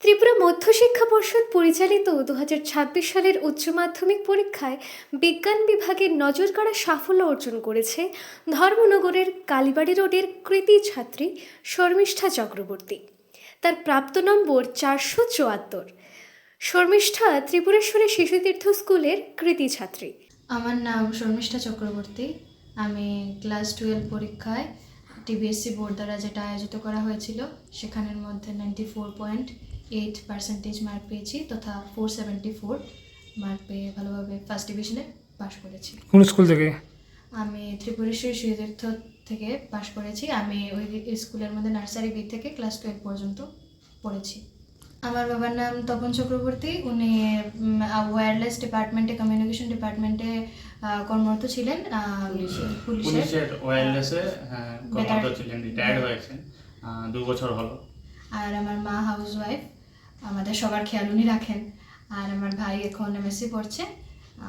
ত্রিপুরা মধ্যশিক্ষা পর্ষদ পরিচালিত 2026 সালের উচ্চ মাধ্যমিক পরীক্ষায় বিজ্ঞান বিভাগের নজরকাড়া সাফল্য অর্জন করেছে ধর্মনগরের কালীবাড়ি রোডের কৃতী ছাত্রী শর্মিষ্ঠা চক্রবর্তী। তার প্রাপ্ত নম্বর 474। শর্মিষ্ঠা ত্রিপুরেশ্বরী শিশুতীর্থ স্কুলের কৃতী ছাত্রী। আমার নাম শর্মিষ্ঠা চক্রবর্তী। আমি ক্লাস 12 পরীক্ষায় টিবিএসসি বোর্ড দ্বারা যেটা আয়োজিত করা হয়েছিল সেখানের মধ্যে 94.8% মার্ক পেয়েছি তথা 474 মার্ক পেয়ে ভালোভাবে ফার্স্ট ডিভিশনে পাশ করেছি। কোন স্কুল থেকে? আমি ত্রিপুরেশ্বরী শিশুতীর্থ থেকে পাশ করেছি। আমি ওই স্কুলের মধ্যে নার্সারি বি থেকে ক্লাস 12 পর্যন্ত পড়েছি। আমার বাবার নাম তপন চক্রবর্তী। উনি ওয়্যারলেস ডিপার্টমেন্টে, কমিউনিকেশন ডিপার্টমেন্টে কর্মরত ছিলেন। পুলিশের ওয়্যারলেসে কর্মরত ছিলেন, রিটায়ার্ড হয়েছেন 2 বছর হলো। আর আমার মা হাউস ওয়াইফ, আমাদের সবার খেয়াল উনি রাখেন। আর আমার ভাই এখন এমএসসি পড়ছে।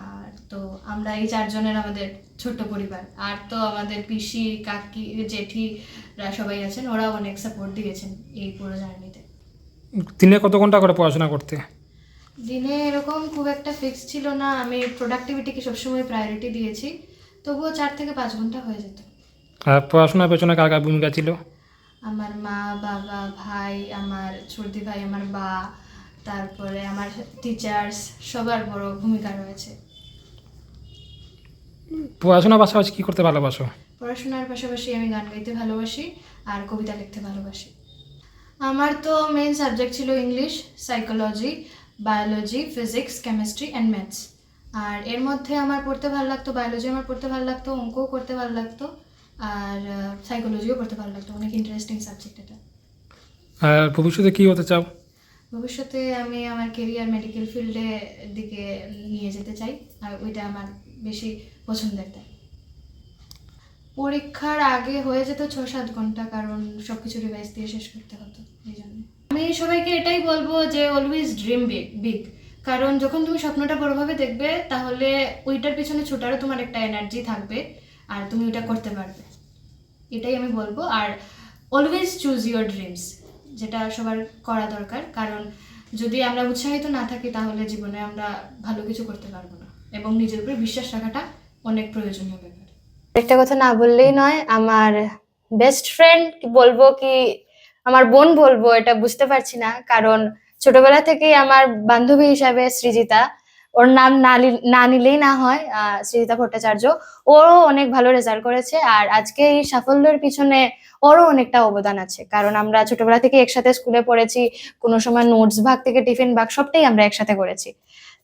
আর তো আমরা এই 4 জনের আমাদের ছোট্ট পরিবার। আর তো আমাদের পিসি, কাকি, জেঠিরা সবাই আছেন, ওরাও অনেক সাপোর্ট দিয়েছেন এই পুরো জার্নিতে। দিনে কত ঘন্টা করে পড়াশোনা করতে? দিনে এরকম খুব একটা ফিক্স ছিল না, আমি প্রোডাক্টিভিটিকে সবসময় প্রায়োরিটি দিয়েছি। তবুও 4 থেকে 5 ঘন্টা হয়ে যেত। আর পড়াশোনার পেছনে কার কার ভূমিকা ছিল? আমার মা, বাবা, ভাই, আমার ছোটদি ভাই, আমার বা, তারপরে আমার টিচার্স, সবার বড় ভূমিকা রয়েছে। পড়াশোনার পাশাপাশি কী করতে ভালোবাসো? পড়াশোনার পাশাপাশি আমি গান গাইতে ভালোবাসি আর কবিতা লিখতে ভালোবাসি। আমার তো মেইন সাবজেক্ট ছিল English, psychology, biology, physics, chemistry and maths. আর এর মধ্যে আমার পড়তে ভালো লাগতো বায়োলজি, আমার পড়তে ভালো লাগতো, অঙ্কও করতে ভালো লাগতো, আর সাইকোলজিও করতে ভালো লাগতো। অনেক ইন্টারেস্টিং সাবজেক্ট এটা। আর ভবিষ্যতে কী হতে চাও? ভবিষ্যতে আমি আমার কেরিয়ার মেডিকেল ফিল্ডে দিকে নিয়ে যেতে চাই, আর ওইটা আমার বেশি পছন্দের। তাই পরীক্ষার আগে হয়ে যেত 6-7 ঘন্টা, কারণ সব কিছু রিভাইজ দিয়ে শেষ করতে হতো। এই জন্য আমি সবাইকে এটাই বলবো যে অলওয়েজ ড্রিম বিগ। কারণ যখন তুমি স্বপ্নটা বড়োভাবে দেখবে তাহলে ওইটার পিছনে ছোটারও তোমার একটা এনার্জি থাকবে আর তুমি ওইটা করতে পারবে, এটাই আমি বলবো। Are always choose your dreams, যেটা সবার করা দরকার। কারণ যদি আমরা উৎসাহিত না থাকি তাহলে জীবনে আমরা ভালো কিছু করতে পারবো না, এবং নিজের উপরে বিশ্বাস রাখাটা অনেক প্রয়োজনীয় ব্যাপার। একটা কথা না বললেই নয়, আমার বেস্ট ফ্রেন্ড বলবো কি আমার বোন বলবো এটা বুঝতে পারছি না, কারণ ছোটবেলা থেকেই আমার বান্ধবী হিসাবে সৃজিতা, ওর নাম না নিলেই না হয়, সৃজিতা ভট্টাচার্য, ওরও অনেক ভালো রেজাল্ট করেছে। আর আজকে এই সাফল্যের পিছনে ওরও অনেকটা অবদান আছে, কারণ আমরা ছোটবেলা থেকে একসাথে স্কুলে পড়েছি, কোনো সময় নোটস ভাগ থেকে টিফিন ভাগ সবটাই আমরা একসাথে করেছি।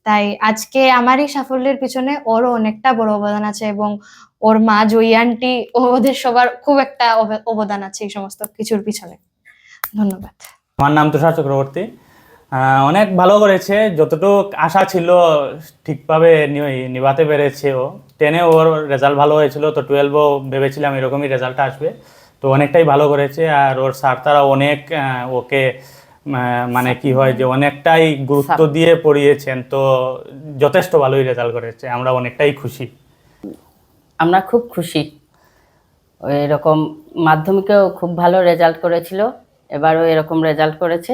তাই আজকে আমার এই সাফল্যের পিছনে ওরও অনেকটা বড় অবদান আছে, এবং ওর মা জয়ী আন্টি, ওদের সবার খুব একটা অবদান আছে এই সমস্ত কিছুর পিছনে। ধন্যবাদ। আমার নাম তুষার চক্রবর্তী। অনেক ভালো করেছে, যতটুকু আশা ছিল ঠিকভাবে নিভাতে পেরেছে। ও 10-এ ওর রেজাল্ট ভালো হয়েছিল, তো 12-ও ভেবেছিলাম এরকমই রেজাল্ট আসবে, তো অনেকটাই ভালো করেছে। আর ওর স্যার তারা অনেক ওকে মানে কি হয় যে অনেকটাই গুরুত্ব দিয়ে পড়িয়েছেন, তো যথেষ্ট ভালোই রেজাল্ট করেছে, আমরা অনেকটাই খুশি। আমরা খুব খুশি। এরকম মাধ্যমিকেও খুব ভালো রেজাল্ট করেছিল, এবারও এরকম রেজাল্ট করেছে,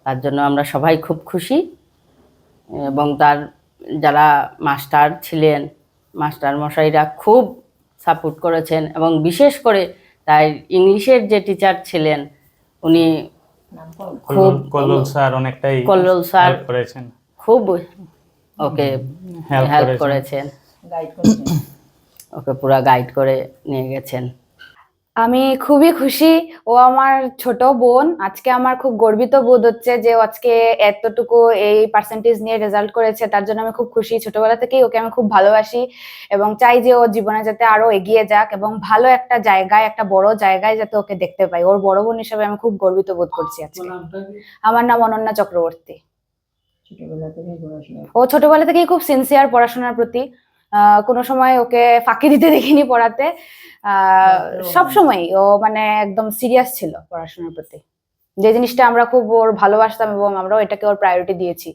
তার জন্য আমরা সবাই খুব খুশি। এবং তার যারা মাস্টার ছিলেন, মাস্টার মশাইরা খুব সাপোর্ট করেছেন, এবং বিশেষ করে তাই ইংলিশের যে টিচার ছিলেন উনি খুব কল্লোল স্যার অনেকটাই হেল্প করেছেন, খুব ওকে হেল্প করেছেন, ওকে পুরো গাইড করে নিয়ে গেছেন। আমি খুবই খুশি, ও আমার ছোট বোন। আজকে আমার খুব গর্বিত বোধ হচ্ছে যে আজকে এতটুকু এই পার্সেন্টেজ নিয়ে রেজাল্ট করেছে, তার জন্য আমি খুব খুশি। ছোটবেলা থেকেই ওকে আমি খুব ভালোবাসি এবং চাই যে ওর জীবনে যাতে আরো এগিয়ে যাক এবং ভালো একটা জায়গায়, একটা বড় জায়গায় যাতে ওকে দেখতে পাই। ওর বড় বোন হিসেবে আমি খুব গর্বিত বোধ করছি আজকে। আমার নাম অনন্যা চক্রবর্তী। ও ছোটবেলা থেকেই খুব সিনসিয়ার পড়াশোনার প্রতি, কোনো সময় ওকে ফাঁকি দিতে দেখিনি পড়াতে। সবসময় ও মানে একদম সিরিয়াস ছিল পড়াশোনার প্রতি, যে জিনিসটা আমরা খুব ওর ভালোবাসতাম এবং আমরাও এটাকে ওর প্রায়োরিটি দিয়েছি।